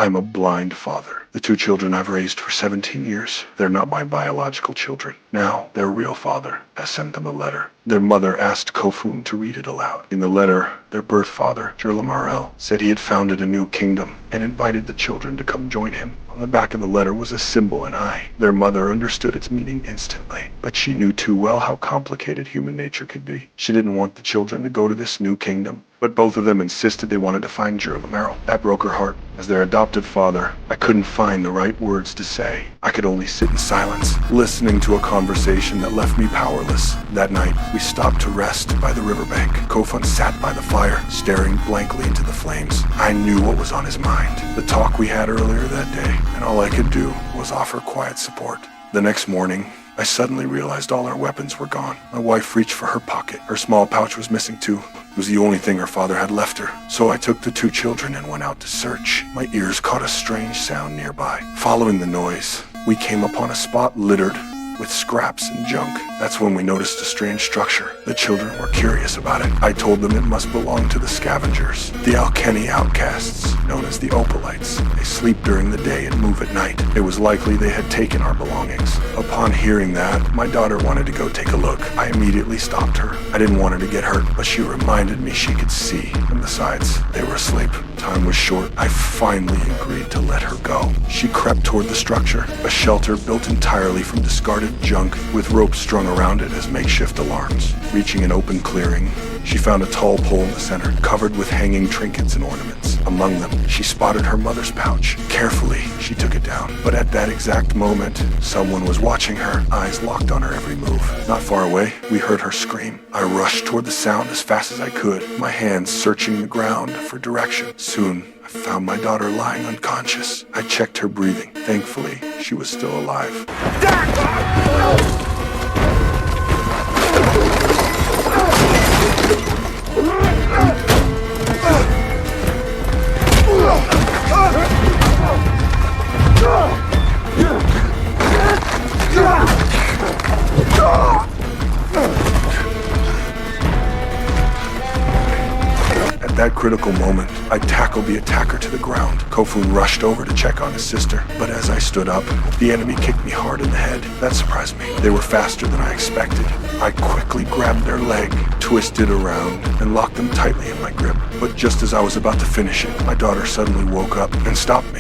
I'm a blind father. The two children I've raised for 17 years, they're not my biological children. Now, their real father has sent them a letter. Their mother asked Kofun to read it aloud. In the letter, their birth father, Jurlamarel, said he had founded a new kingdom and invited the children to come join him. On the back of the letter was a symbol, an eye. Their mother understood its meaning instantly, but she knew too well how complicated human nature could be. She didn't want the children to go to this new kingdom, but both of them insisted they wanted to find Jurlamarel. That broke her heart. As their adopted father, I couldn't find the right words to say. I could only sit in silence, listening to a conversation that left me powerless. That night, we stopped to rest by the riverbank. Kofun sat by the fire, staring blankly into the flames. I knew what was on his mind, the talk we had earlier that day, and all I could do was offer quiet support. The next morning, I suddenly realized all our weapons were gone. My wife reached for her pocket. Her small pouch was missing too. It was the only thing her father had left her. So I took the two children and went out to search. My ears caught a strange sound nearby. Following the noise, we came upon a spot littered with scraps and junk. That's when we noticed a strange structure. The children were curious about it. I told them it must belong to the scavengers, the Alkeni outcasts, known as the Opalites. They sleep during the day and move at night. It was likely they had taken our belongings. Upon hearing that, my daughter wanted to go take a look. I immediately stopped her. I didn't want her to get hurt, but she reminded me she could see. And besides, they were asleep. Time was short. I finally agreed to let her go. She crept toward the structure, a shelter built entirely from discarded junk with ropes strung around it as makeshift alarms. Reaching an open clearing, she found a tall pole in the center, covered with hanging trinkets and ornaments. Among them, she spotted her mother's pouch. Carefully, she took it down. But at that exact moment, someone was watching her, eyes locked on her every move. Not far away, we heard her scream. I rushed toward the sound as fast as I could, my hands searching the ground for direction. Soon, I found my daughter lying unconscious. I checked her breathing. Thankfully, she was still alive. At that critical moment, I tackled the attacker to the ground. Kofun rushed over to check on his sister, but as I stood up, the enemy kicked me hard in the head. That surprised me. They were faster than I expected. I quickly grabbed their leg, twisted around, and locked them tightly in my grip. But just as I was about to finish it, my daughter suddenly woke up and stopped me.